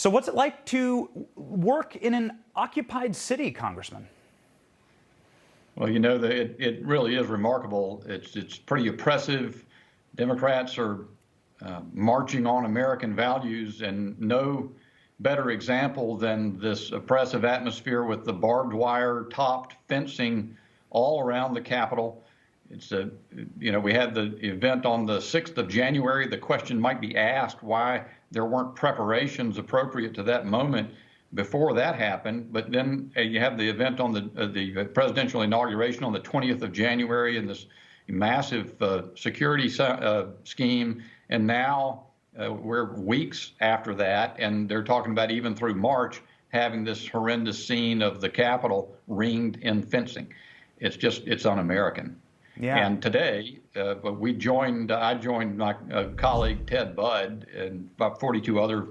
So what's it like to work in an occupied city, Congressman? Well, it really is remarkable. It's pretty oppressive. Democrats are marching on American values, and no better example than this oppressive atmosphere with the barbed wire topped fencing all around the Capitol. We had the event on the 6th of January. The question might be asked why there weren't preparations appropriate to that moment before that happened. But then you have the event on the presidential inauguration on the 20th of January and this massive security scheme. And now we're weeks after that, and they're talking about even through March having this horrendous scene of the Capitol ringed in fencing. It's un-American. Yeah. And today, I joined my colleague Ted Budd and about 42 other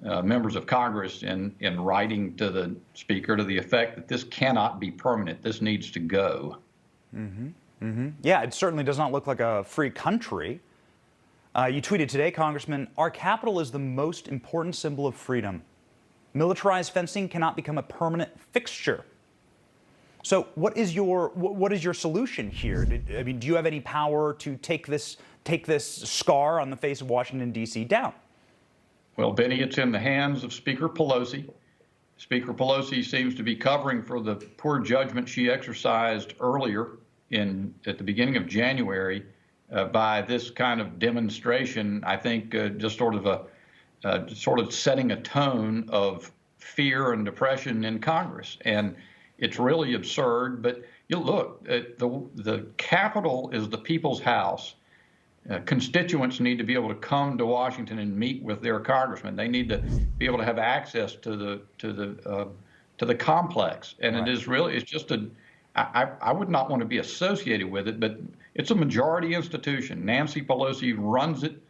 members of Congress in writing to the Speaker to the effect that this cannot be permanent. This needs to go. Mm-hmm. Mm-hmm. Yeah, it certainly does not look like a free country. You tweeted today, Congressman, our Capitol is the most important symbol of freedom. Militarized fencing cannot become a permanent fixture. So what is your solution here? Do you have any power to take this scar on the face of Washington, D.C. down? Well, Benny, it's in the hands of Speaker Pelosi. Speaker Pelosi seems to be covering for the poor judgment she exercised earlier at the beginning of January by this kind of demonstration. I think just sort of setting a tone of fear and depression in Congress. And it's really absurd, but look, the Capitol is the people's house. Constituents need to be able to come to Washington and meet with their congressmen. They need to be able to have access to the complex. And right. It's just I would not want to be associated with it, but it's a majority institution. Nancy Pelosi runs it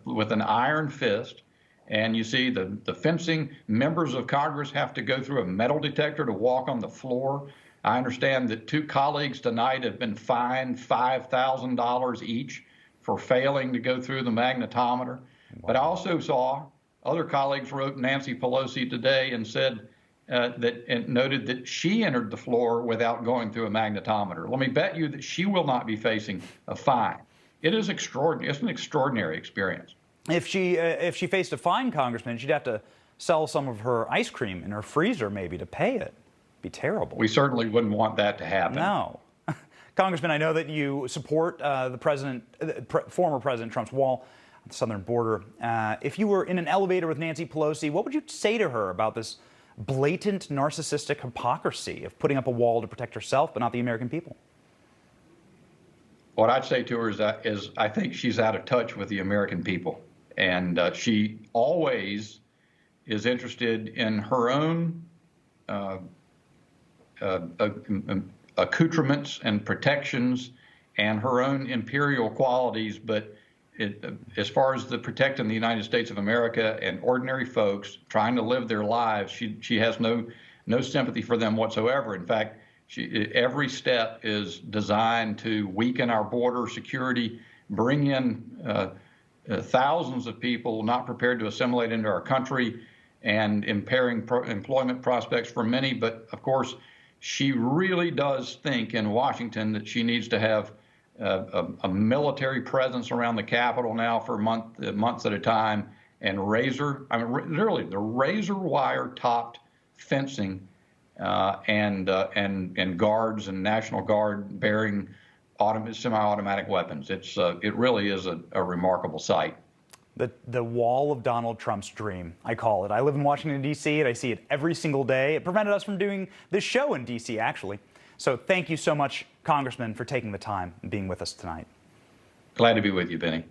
with an iron fist. And you see the fencing, members of Congress have to go through a metal detector to walk on the floor. I understand that 2 colleagues tonight have been fined $5,000 each for failing to go through the magnetometer. But I also saw other colleagues wrote Nancy Pelosi today and said and noted that she entered the floor without going through a magnetometer. Let me bet you that she will not be facing a fine. It is extraordinary. It's an extraordinary experience. If she faced a fine, Congressman, she'd have to sell some of her ice cream in her freezer maybe to pay it. It'd be terrible. We certainly wouldn't want that to happen. No. Congressman, I know that you support former President Trump's wall at the southern border. If you were in an elevator with Nancy Pelosi, what would you say to her about this blatant narcissistic hypocrisy of putting up a wall to protect herself but not the American people? What I'd say to her is I think she's out of touch with the American people. And she always is interested in her own accoutrements and protections and her own imperial qualities. But as far as protecting the United States of America and ordinary folks trying to live their lives, she has no sympathy for them whatsoever. In fact, every step is designed to weaken our border security, bring in thousands of people not prepared to assimilate into our country, and impairing employment prospects for many. But of course, she really does think in Washington that she needs to have a military presence around the Capitol now for months at a time, and literally the razor wire topped fencing and guards and National Guard bearing semi-automatic weapons. It really is a remarkable sight. The wall of Donald Trump's dream, I call it. I live in Washington, D.C., and I see it every single day. It prevented us from doing this show in D.C., actually. So thank you so much, Congressman, for taking the time and being with us tonight. Glad to be with you, Benny.